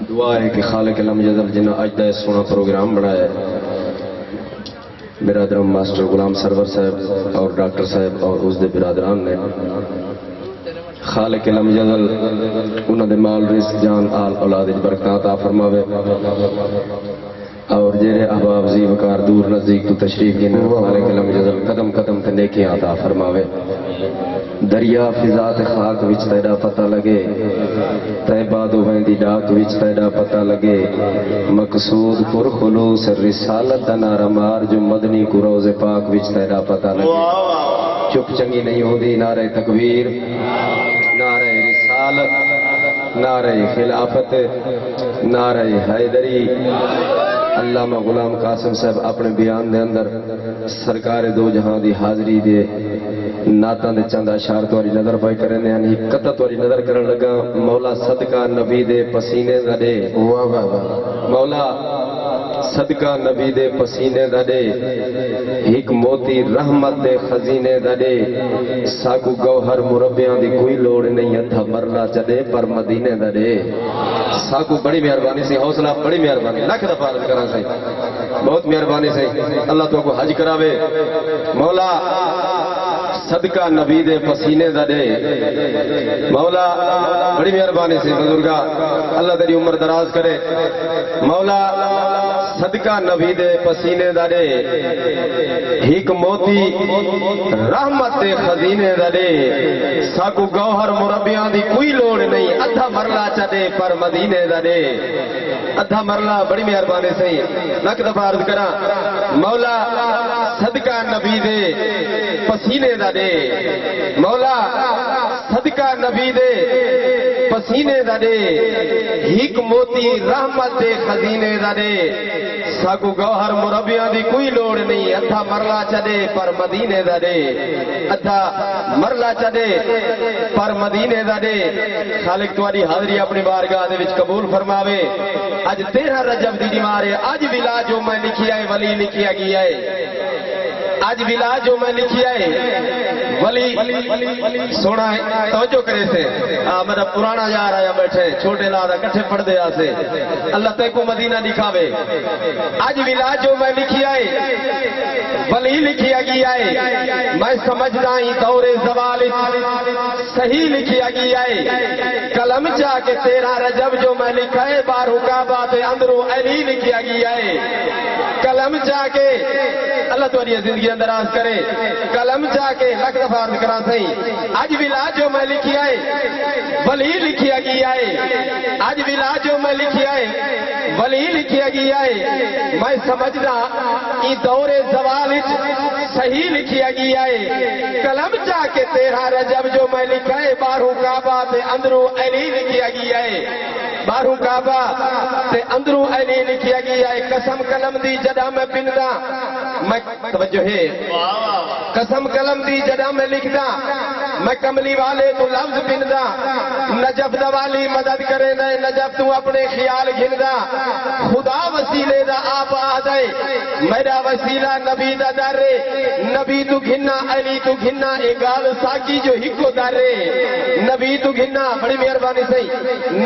دعا ہے کہ خالق علم جدل جنہ اجدہ سونا پروگرام بنایا ہے، برادرم ماسٹر غلام سرور صاحب اور ڈاکٹر صاحب اور اس دے برادران نے خالق علم جدل انہوں دے مال رزق جان آل اولاد برکات عطا فرماوے اور جڑے احباب زی وقار دور نزدیک تو تشریف گن خالق علم جدل قدم قدم تے نیکیاں عطا فرماوے۔ دریا فضا تے خاک وچ تیرا پتہ لگے، طیبہ دو ویندی ڈاک وچ تیرا پتہ لگے، مقصود پر خلوص رسالت دا نعرہ مار جو مدنی کو روز پاک وچ تیرا پتہ لگے۔ چپ چنگی نہیں ہوندی نعرہ تکبیر، نعرہ رسالت، نعرہ خلافت، نعرہ حیدری۔ علامہ غلام قاسم صاحب اپنے بیان دے اندر سرکار دو جہاں دی حاضری دے ناتاں دے چند اشعار تواری نظر پائی کرنے ہیں، یعنی قطع تواری نظر کرن لگا۔ مولا صدقہ نبی دے پسینے دا دے، مولا صدقہ نبی دے پسینے دا دے، ایک موتی رحمت دے خزینے دا دے، ساکو گوہر مربیاں دی کوئی لوڑ نہیں، اتھا مرلا چدے پر مدینے دا دے۔ ساکو بڑی مہربانی سے، حوصلہ بڑی مہربانی، لکھ دفعہ عرض کرا سے، بہت مہربانی سے اللہ تو کو حج کراوے۔ مولا صدقہ نبی دے پسینے دا دے، مولا بڑی مہربانی سے بزرگا اللہ تیری عمر دراز کرے۔ مولا صدقہ نبی دے پسینے دا دے، ایک موتی رحمت دے خزینے دا دے، ساکو گوہر مربیاں دی کوئی لوڑ نہیں، ادھا مرلا چدے پر مدینے دا دے، ادھا مرلا بڑی مہربانی سے لکھ دفعہ عرض کرا۔ مولا صدقہ نبی دے پسینے دا دے، مولا صدقہ نبی دے پسینے دا دے، ایک موتی رحمت دے خزینے دا دے، ساکو گوہر مربیاں دی کوئی لوڑ نہیں، ادھا مرلا چدے پر مدینے دا دے، ادھا مرلا چدے پر مدینے دا دے۔ خالق تمہاری حاضری اپنی بارگاہ دے وچ قبول فرماوے۔ اج 13 رجب دی دیوار ہے، اج ولا جو میں لکھیا ہے ولی لکھیا گیا ہے، آج ولا جو میں لکھیا ہے ولی سونا ہے، توجہ کرے سے میرا پرانا یار آیا بیٹھے چھوٹے لادا کٹھے پڑھ دے آسے، اللہ تے کو مدینہ دکھاوے۔ آج ولا جو میں لکھیا ہے ولی لکھیا گیا ہے، میں سمجھدا ہی دور زوال صحیح لکھیا گیا ہے، قلم چاہ کے 13 رجب جو میں لکھا ہے، بارہ کعبہ تے اندروں علی لکھیا گیا ہے، قلم چاہ کے اللہ تمہاری زندگی اندراز کرے، قلم چاہ کے لکھ دفعہ عرض کرا سہی۔ آج ولا جو میں لکھیا ہے ولی لکھیا گیا ہے، آج ولا جو میں لکھیا ہے ولی لکھیا گیا ہے، میں سمجھدا ای دور زوال صحیح لکھیا گیا ہے، قلم چاہ کے 13 رجب جو میں لکھا ہے، بارہ کعبہ تے اندروں علی لکھیا گیا ہے، بارہ کعبہ تے اندروں علی لکھیا گیا ہے، قسم قلم دی جدا میں پندا، میں توجہ ہے، قسم قلم دی جدا میں لکھدا، میں کملی والے تو لفظ پندا، نجف دوالی مدد کرے نئے نجف تو اپنے خیال گھندا، خدا وسیلے دا آپ آدھے، میرا وسیلہ نبی دا دارے، نبی تو گھننا علی تو گھننا، اگال ساکی جو ہکو دارے، نبی تو گھننا بڑی مہربانی سے،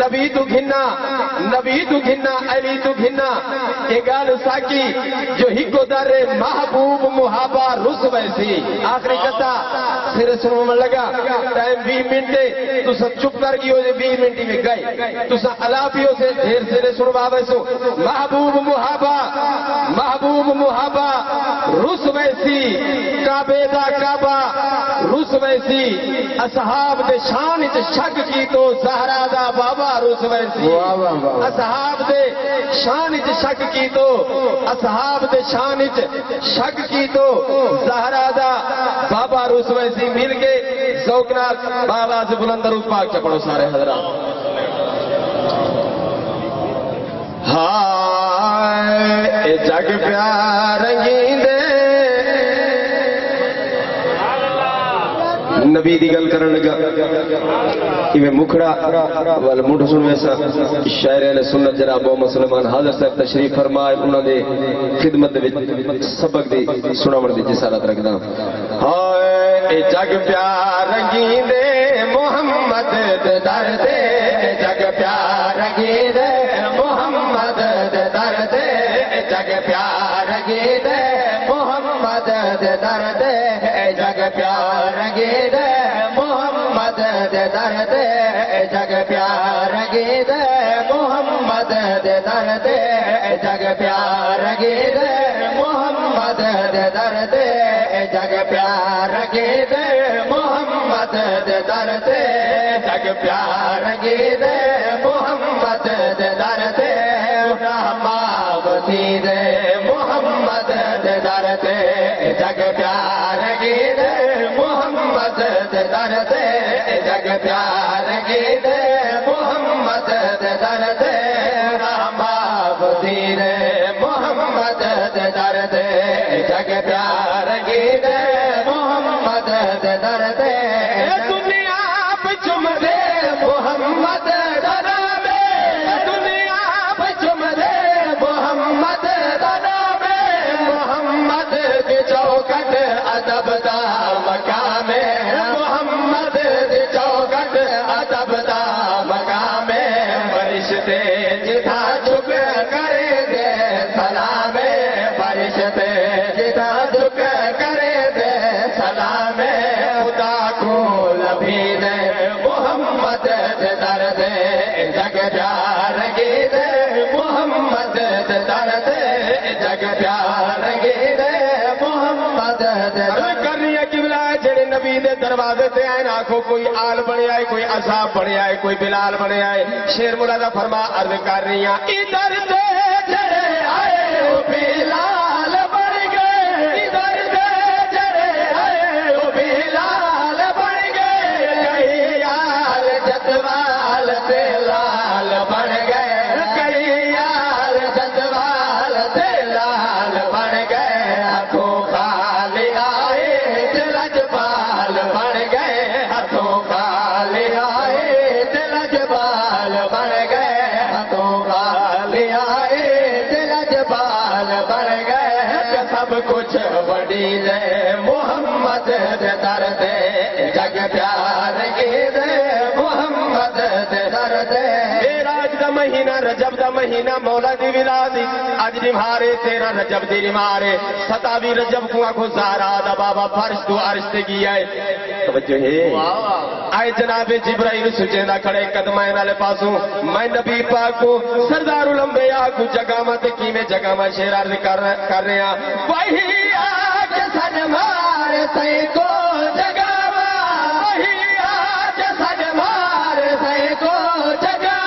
نبی تو گھننا، نبی تو گھننا علی تو گھننا، اگال ساکی جو ہکو دارے، محبوب محابہ رس ویسی۔ آخری قطع سر سنو میں لگا، ٹائم 20 منٹے، تو سب چپ کر گئی ہو جے 20 منٹی میں گئے، تو سب علاپیوں سے دھیر سر سنو بابے سو، محبوب محابہ، محبوب محابہ رس ویسی، کعبے دا کعبہ رس ویسی، اصحاب دے شان چ شک کی تو زہرا دا بابا رس ویسی، اصحاب دے شان چ شک کی تو، اصحاب دے شان چ شک کی تو زہرا دا بابا رس ویسی، مل کے ذوقنات بابا سے بلند درود پاک چپڑو سارے حضرات۔ ہائے جگ پیار رنگین دے نبی دی گل کرن لگا، ایویں مکھڑا وال مٹھ سن ویسا شاعر اہل سنت جناب محمد سلیمان حاضر صاحب تشریف فرمائے، انہاں دے خدمت دے وچ سبق دی سناون دی جسارت رکھدا۔ ہائے جگ پیار رنگین دے محمد دے در دے، جگ پیار دے درد جگ پیار گید محمد دے درد جگ پیار گید محمد دے درد جگ پیار گید محمد دے درد جگ پیار گید محمد دے درد جگ پیار گید محمد دے درد محمد دے درد جگ پیار گید محمد دے درد جگ پیار گید محمد دے درد محمد دے درد جگ پیار گید محمد دے درد دنیا پہ چم دے محمد ادب دا مقام محمد دی چوکٹ ادب دا مقام فرشتے جدھا جھک کرے دے سلام فرشتے جدھا جھک کرے دے سلام خدا کو لبھی دے محمد دے درد جگ پیار گید محمد دے درد جگ پیار گید جڑے نبی دے دروازے تے آئے آنکھوں کوئی آل بنے آئے کوئی اصحاب بنے آئے کوئی بلال بنے آئے شیر مولانا فرما عرض کر رہی ہیں ادھر دے جڑے آئے وہ بلال بن گئے ادھر دے جڑے آئے وہ بلال بن گئے کئی آل جتوال تے لال بن گئے کئی آل جتوال تے لال بن گئے ہاتھوں خالی آئے لجپال بن گئے ہاتھوں خالی آئے لجپال بن گئے ہاتھوں خالی آئے لجپال بن گئے سب کچھ وڈی دے محمد دے درد جگ پیار گید محمد دے درد راج دا مہینہ رجب دا مہینہ مولا دی ولادی اج نمارے 13 رجب دی نمارے 27 رجب کو آنکھوں زارا دا بابا فرش تو عرش تے گیا ہے توجہ ہے آئے جناب جبرائیل سجیدہ کھڑے قدمائیں نالے پاسوں میں نبی پاک کو سردار الانبیاء کو جگہ مت کی میں جگہ میں شیر عرض کر رہے ہیں وہی آج سن مار تے کو جگہ وہی آج سن مار تے کو جگہ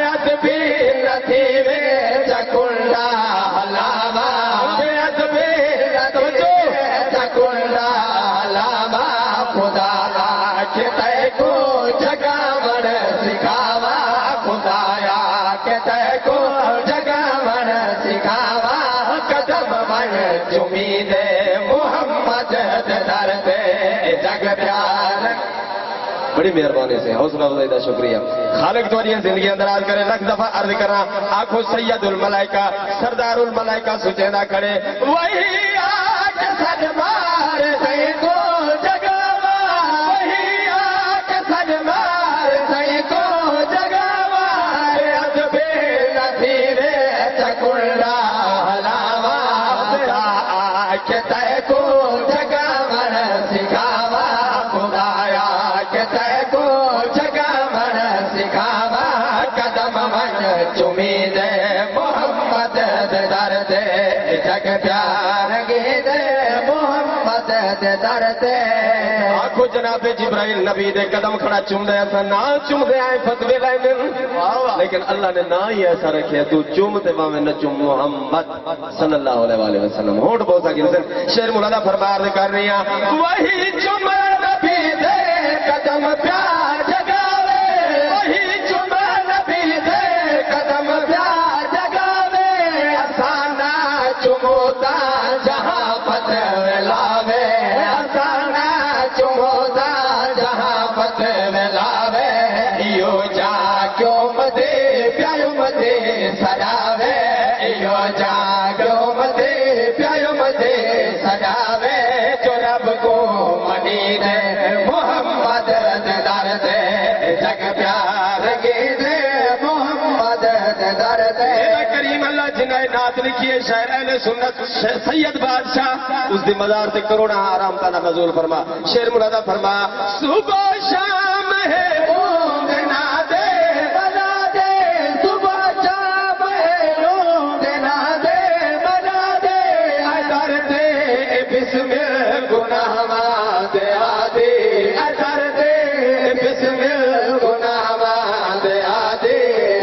ادبی نتھی وے چکنڈا ہلاوا ادبی نتھی چکنڈا ہلاوا خدا کے تے کو جگہ بڑ سکھاوا خدایا کے تے کو جگہ بڑ سکھاوا قدم بن چمی دے محمد دے درد جگ پیار بڑی مہربانی سے حوصلہ افزائی کا شکریہ خالق تمہاری زندگی اندراز کرے لکھ دفعہ عرض کرنا آنکھوں سید الملائکہ سردار الملائکہ سجیدہ کھڑے وہی آج سن مار تے کو جگہ وہی آج سن مار تے کو جگہ ادبی نتھی وے چکنڈا ہلاوا کے تے کو جگہ بڑ سکھاوا خدایا کے تے کو جگہ بڑ سکھاوا قدم بن چمی دے محمد دے درد جگ پیار گید محمد دے درد آنکھو جناب جبرائیل نبی دے قدم کھڑا چم دے ایسا نہ چم دے آئے فتوے لائے دن لیکن اللہ نے نہ ہی ایسا رکھے تو چم دے باوے نہ چم محمد صلی اللہ علیہ وسلم ہوٹ بہت آگے سے شیر مولانا فرما عرض کر رہی ہیں وہی چم نبی دے قدم پیار جگاوے وہی چم نبی دے قدم پیار جگاوے آسانہ چموتا جہاں فتوے لاوے آسانہ چموتا جہاں فتوے لاوے یو جا کیوں مدے پیارو مدے سجاوے یو جا کیوں مدے پیارو مدے سجاوے جو رب کو منی دے محمد در دے جگ پیار گی دے محمد در دے کریم اللہ جنہیں نات نعت لکھی ہے شاعر اہل سنت سید بادشاہ اس دی مزار سے کروڑا آرام تعالیٰ نزول فرما شیر مرادہ فرما صبح شام ہے اونگ نہ دے بنا دے صبح شام ہے اونگ نہ دے بنا دے ادر دے بسم گناہ ماد آدے ادر دے بسم گناہ ماد آدے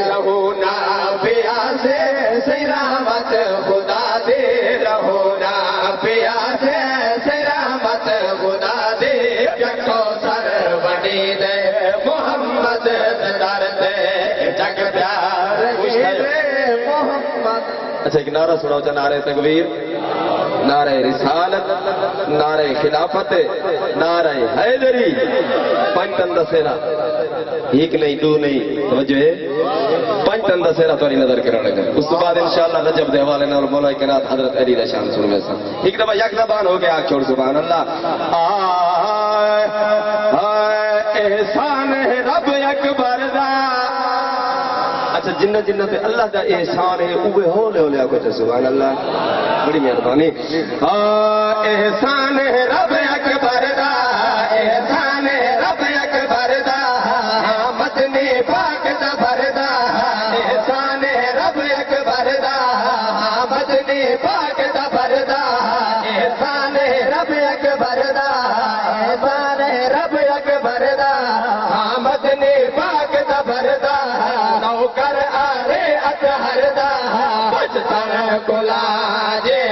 رہو نا پیا سے سلامت خدا دے رہو نا پیا سے سلامت خدا دے جگو سر بڑی دے محمد در دے جگ پیار محمد. اچھا ایک نعرہ سناؤ چا نعرہ تکبیر نعرہ رسالت نعرہ خلافت نعرہ حیدری پنجتن دسیرا ایک نہیں دو نہیں توجہ ہے پنجتن دسیرا تو نظر کرنے لگا اس کے بعد انشاءاللہ رجب دے حوالے اور مولا کائنات حضرت علی دا شان سن میں سا ایک دفعہ یک زبان ہو گیا چھوڑ سبحان اللہ احسان ہے رب اکبر دا. اچھا جنہ جنہ پہ اللہ دا احسان ہے اوہ ہولے ہولے آکو چھے سبحان اللہ بڑی مہربانی. احسان ہے رب اکبر دا احسان ہے رب اکبر دا مدنی پاک دا بردا احسان ہے رب اکبر دا مدنی پاک دا بردا احسان ہے رب اکبر دا احسان ہے رب اکبر دا مدنی پاک دا بردا نوکر آرے اطہر دا بجتر کلاجے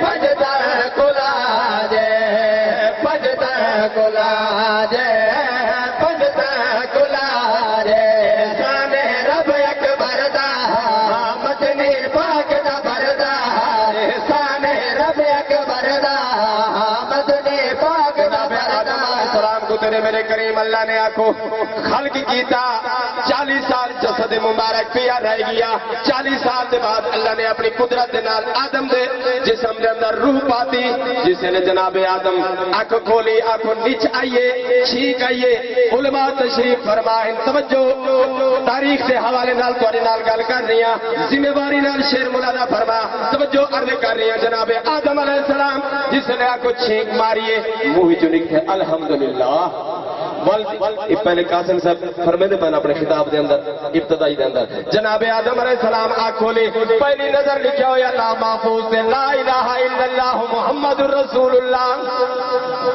بجتر کلاجے بجتر کلاجے بجتر کلاجے احسان ہے رب اکبر دا مدنی پاک دا بردا احسان ہے رب اکبر دا مدنی پاک دا بردا. سلام کو تیرے میرے کریم اللہ نے آنکھوں خلق کیتا 40 سال جسد مبارک پیا رہ گیا 40 سال دے بعد اللہ نے اپنی قدرت دے نال آدم دے جسم دے اندر روح پاتی جسے نے جناب آدم آنکھ کھولی آنکھ نیچ آئیے چھینک آئیے علماء تشریف فرمائیں توجہ تاریخ سے حوالے نال توڑی نال گل کر رہی ہیں ذمہ داری نال شیر مولانا فرما توجہ عرض کر رہی ہیں جناب آدم علیہ السلام جس نے آنکھ چھینک ماریے منہ جو لکھتے الحمدللہ. پہلے قاسم صاحب فرمے دے پہنا اپنے خطاب دے اندر ابتدائی دے اندر جناب آدم علیہ السلام آنکھ کھولی پہلی نظر لکھا ہو یا لا محفوظ سے لا الہ الا اللہ محمد الرسول اللہ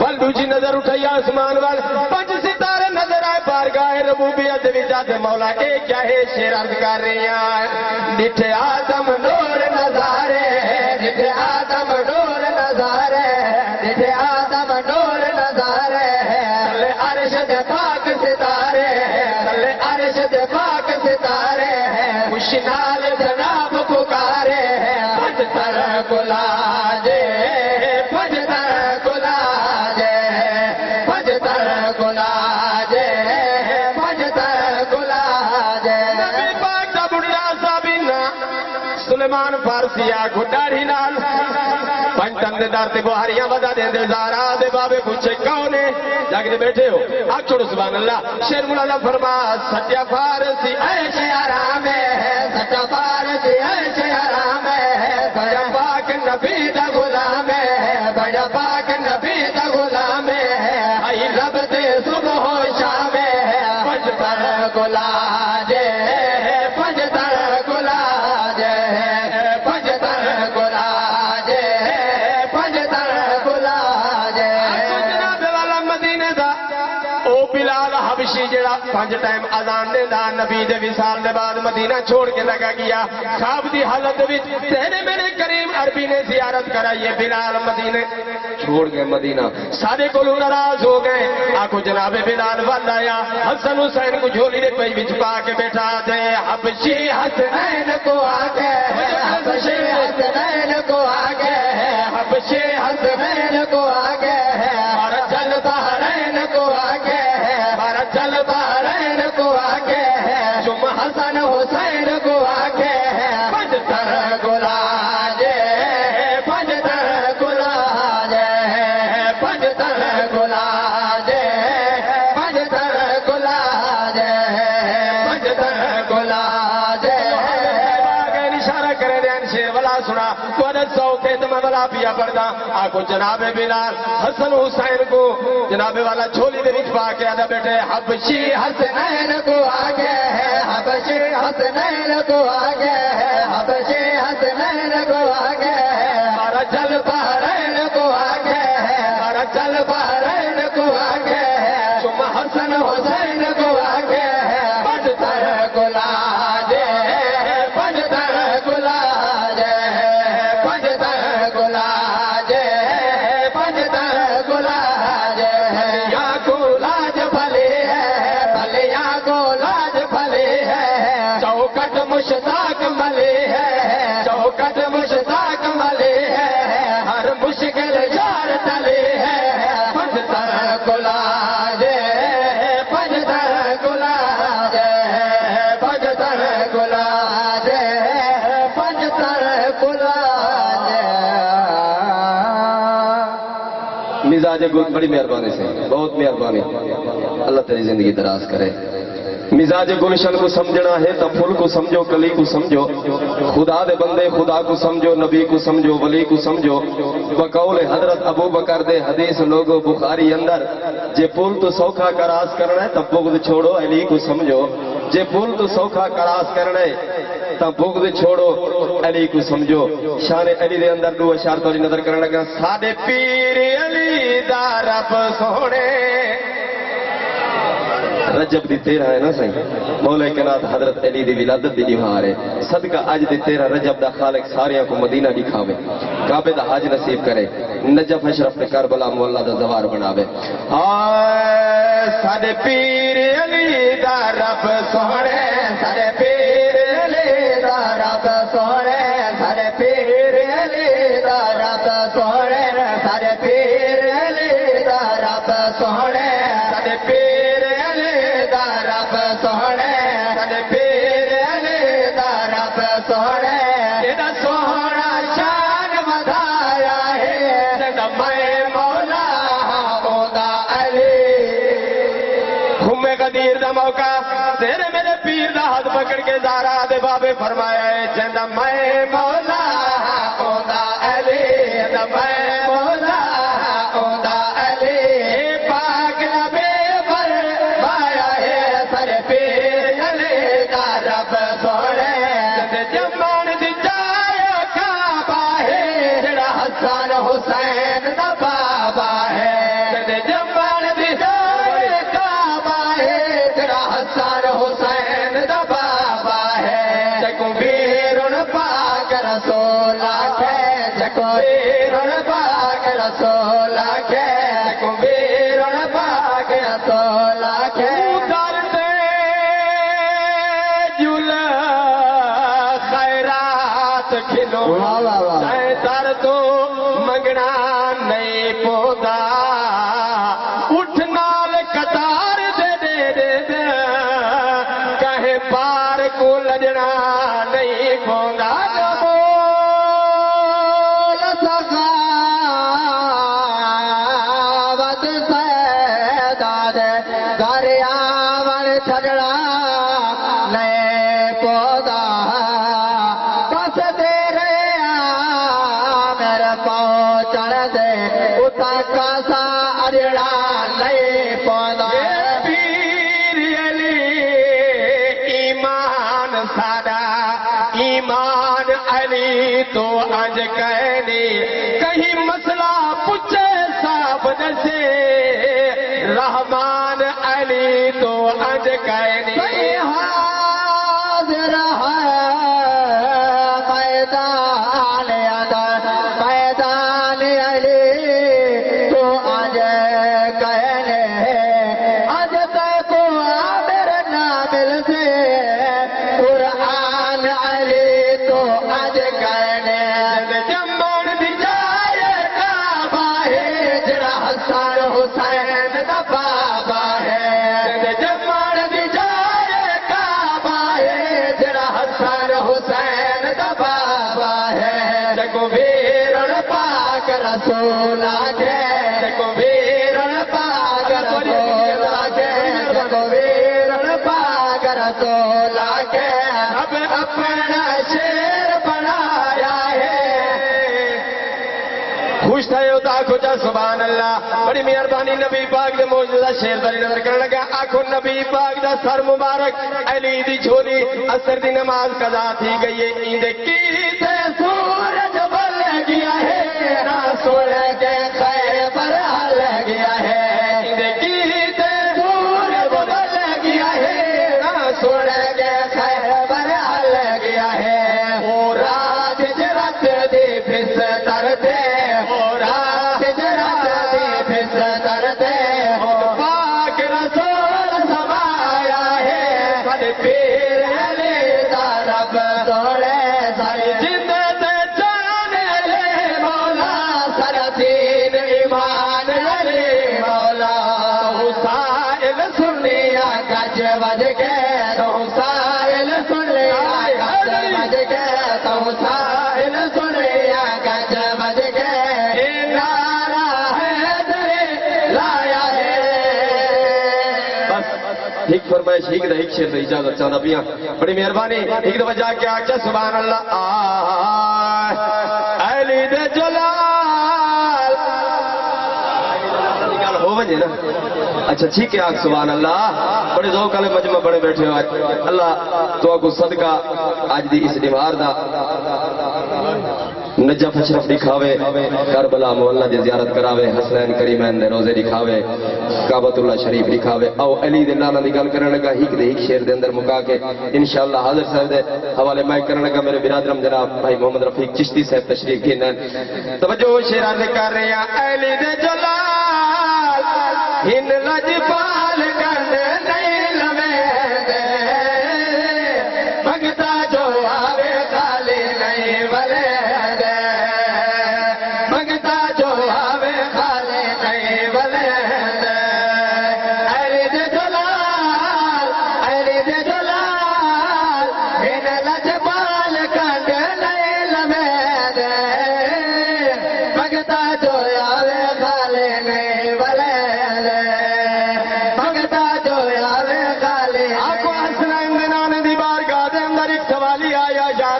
بل دوجی نظر اٹھائی آسمان وال 5 ستارے نظر آئے بارگاہ ربوبیت وجاد مولا اے کیا ہے شیر عرض کر رہی ہیں ڈٹھے آدم نور نظارے ڈٹھے آدم نور نظارے ڈٹھے آدم نور نظارے عرش دے پاک ستارے تلے عرش دے پاک ستارے خوشی نال جناب پکارے بجتر کلاجے بجتر کلاجے بجتر کلاجے بجتر کلاجے. نبی پاک دا بڑھڑا صابینا سلیمان فارسیہ گھڑاڑی نال پنجتن دے دار تے بہاریاں ودا دے دے زارا دے بابے پوچھے کون ہے جاگے بیٹھے ہو آگ چھوڑو سبحان اللہ. شیر مولانا فرما سچا فارسی عیش آرام ہے سچا فارسی عیش آرام ہے بڑا پاک نبی دا غلام ہے بڑا پاک نبی دا غلام ہے آئی رب دے صبح و شام ہے بجتر کلاجے بجتر کلاجے بجتر کلاجے بجتر کلاجے. جناب والا مدینے دا او بلال حبشی جڑا 5 ٹائم اذان دے دا نبی دے وصال دے بعد مدینہ چھوڑ کے لگا گیا خواب دی حالت وچ تیرے میرے کریم عربی نے زیارت کرائی بلال مدینے چھوڑ گئے مدینہ سارے کو ناراض ہو گئے آکو جناب بلال ول آیا حسن حسین کو جھولی دے پئی وچ پا کے بیٹھا دے حبشی حسنین کو آگے حبشی حسنین کو آگے حبشی حسنین کو آگے اور چل بحرین کو آگے اور چل بحرین کو آگے جم حسن حسین کو آگے بجتر کلاجے بجتر کلاجے بجتر کلاجے بجتر کلاجے بجتر کلاجے. اشارہ کرے دین شیر سوکھے تو میں بلا پیا پڑتا آکو جناب بلال حسن حسین کو جناب والا جھولی دے وچ پا کے آدھا بیٹے حبشی حسنین کو آگے ہے حبشی حسنین کو آگے ہے حبشی حسنین کو آگے ہے ہمارا جل بحرین کو آگے ہے ہمارا جل بحرین کو آگے ہے تم حسن حسین کو آگے ہے بجتر گلاج بجتر گلاج بجتر گلاج بجتر گلاج یا گلاج بھلے ہے بھلیا گلاج بھلے ہے چوکٹ مشتاق ملے ہے چوکٹ مشتاق ملے ہے ہر مشکل یار ٹلے ہے بجتر گلاج بجتر گلاج بجتر گلاج بجتر گلاج مزاج گل بڑی مہربانی سے بہت مہربانی اللہ تیری زندگی دراز کرے مزاج گلشن کو سمجھنا ہے تو پھول کو سمجھو کلی کو سمجھو خدا دے بندے خدا کو سمجھو نبی کو سمجھو ولی کو سمجھو بقول حضرت ابو بکر دے حدیث لوگو بخاری اندر جے پھول تو سوکھا کراس کرنا ہے تب بغض چھوڑو علی کو سمجھو جے پھول تو سوکھا کراس کرنا ہے تب بغض چھوڑو علی کو سمجھو شان علی دے اندر دو اشار تو نظر کرنے لگا ساڈے پیر علی دا رب سونے رجب دی 13 ہے نا صحیح مولا کائنات حضرت علی دی ولادت دی نہار ہے صدقہ اج دی 13 رجب دا خالق ساریاں کو مدینہ دکھاوے کعبے دا حج نصیب کرے نجف اشرف تے کربلا مولا دا زوار بناوے ساڈے پیر علی دا رب سونے ساڈے پیر علی دا رب سونے ساڈے پیر علی دا رب سونے ساڈے پیر علی دا رب سونے ساڈے پیر رب سونے ساڈے پیر علی دا رب سونے جیڑا سونا شان ودھایا ہے جیڑا میں مولا اوندا علی خمے غدیر دا موقع تیرے میرے پیر دا ہاتھ پکڑ کے زارا دے بابے فرمایا ہے جیڑا میں مولا اوندا علی جیڑا میں مولا اوندا علی پاک نبی حسین دا بابا ہے جمال دی کعبہ ہے تیرا حسن حسین دا بابا ہے جکو ویرن پاک رسول ہے جکو ویرن پاک رسول ہے جکو ویرن پاک رسول ہے درتے جل خیرات کھلو در تو منگنا نہیں پودا اٹھ نال قطار دے کہیں پار کو لجنا نہیں پودا سخاوت سیدا دے دریا ور چھڑا نہیں پودا کس دے چڑھ دے اتا کاسا اجڑا نہیں پودا پیر علی ایمان ساڈا ایمان علی تو اج کہنی کہیں مسئلہ پوچھے صاحب سے رحمان علی تو اج کہنی حاضر ہے میدان اندر میدان علی تو آج کہنے آج تک عامر نامل سے قرآن علی تو آج کہنے جمن دی جائے کعبہ ہے جڑا حسن حسین دا بابا ہے جمن دی جائے کعبہ ہے جڑا حسن حسین دا بابا ہے جگو ویرن پاک رسول آگے جگو ویرن پاک رسول آگے جگو ویرن پاک رسول آگے اب اپنا شیر بنایا ہے پوچھتا ہے تو آنکھو جا سبحان اللہ. بڑی مہربانی نبی پاک دے موجودہ شیر داری نظر کرنے لگا. آنکھو نبی پاک دا سر مبارک علی دی جھولی اثر دی نماز قضا تھی گئی ہے. ایندے کی تے سورج بل گیا ہے رسول کے خیر پر حل گیا ہے. ایندے کی تے سورج بل گیا ہے رسول کے خیر پر حل گیا ہے. او رات جرت دی بستر دے او رات جرت دی بستر دے پاک رسول سمایا ہے. بڑے پیر علی دا رب سوڑے ساری جنت جانے لے مولا سارا دین ایمان علی مولا. حسائل سنیا گج بج کے تو حسائل سنیا گج بج کے تو حسائل سنیا گج بج کے نعرہ ہے دے لایا ہے. بس ایک فرمائش ایک دا ایک شیر سے اجازت چاہتا پیاں. بڑی مہربانی ایک دفعہ جا کے آچا سبحان اللہ. علی دے جلال نکال ہو بجے نا. اچھا ٹھیک ہے آگ سبحان اللہ. بڑے ذوق والے مجمع بڑے بیٹھے ہو آج. اللہ تو کو صدقہ آج دی اس دیوار دا نجف اشرف دکھاوے کربلا محلہ دی زیارت کراوے حسنین کریمین دے روزے دکھاوے کعبۃ اللہ شریف دکھاوے. او علی دے لالا دی گل کرنے لگا ہیک دے ایک شیر دے اندر مکا کے انشاءاللہ حاضر صاحب دے حوالے مائک کرنے لگا میرے برادرم جناب بھائی محمد رفیق چشتی صاحب تشریف گھنن. توجہ شیر عرض کر رہے ہیں. علی دے جلال ہن لجپال گنڈ نہیں لوے دے بھگتا جو آوے خالی نہیں ولے دے بھگتا جو آوے خالی نہیں ولے دے. علی دے جلال علی دے جلال ہن لجپال گنڈ نہیں لوے دے بھگتا جو آوے خالی نہیں ولے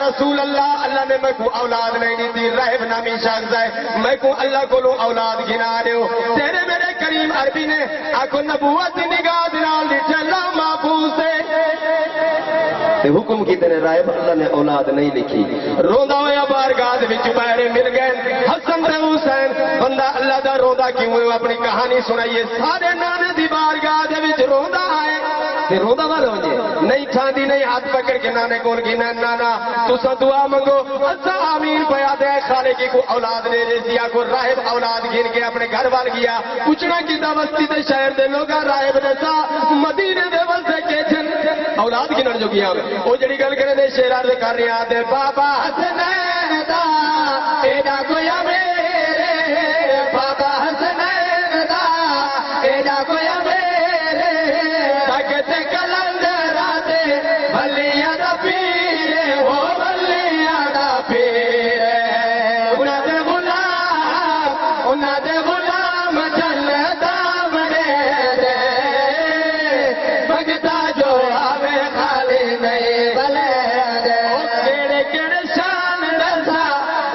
رسول اللہ. اللہ نے میں کو اولاد نہیں دی رہب نامی شخص ہے میں کو اللہ کو لو اولاد گنا رہے ہو. تیرے میرے کریم عربی نے آکو نبوت نگاہ دنال دی چلا محفوظ سے حکم کی تیرے رائب اللہ نے اولاد نہیں لکھی. روندا ہویا بارگاہ دے وچ بیڑے مل گئے حسن تے حسین. بندہ اللہ دا روندا کیوں ہے اپنی کہانی سنائیے. سارے نانے دی بارگاہ دے وچ روندا ہے تے روندا والا ہو جے نہیں ٹھاندی نہیں ہاتھ پکڑ کے نانے کول گنا نانا تسا دعا منگو اسا آمین پیا دے خالق کو اولاد دے دے دیا کو راہب اولاد گن کے اپنے گھر وال گیا. پوچھنا کیتا بستی تے شہر دے لوگا راہب نے سا مدینے دے وسے کے جن اولاد گنن جو گیا. او جڑی گل کرے دے شہر دے کر رہا تے بابا حسنین دا ایڈا کویا میرے بابا حسنین دا ایڈا کویا میرے تاکہ کلندر آتے بھلیاں دا پیرے ہو بھلیاں دا پیرے. انہاں دے غلام جنتا بڑے دے بھگتا جو آوے خالی نہیں بلے دے. کیڑے کیڑے شان دسا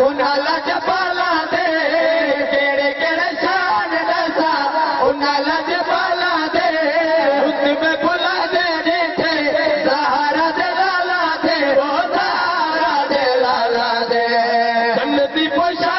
انہاں لجپالا دے کیڑے کیڑے شان دسا انہاں لجپالا دے. رتبے بھلا دے دیتے سہارا دے لالا دے وہ سہارا دے لالا دے. جنتی پوشا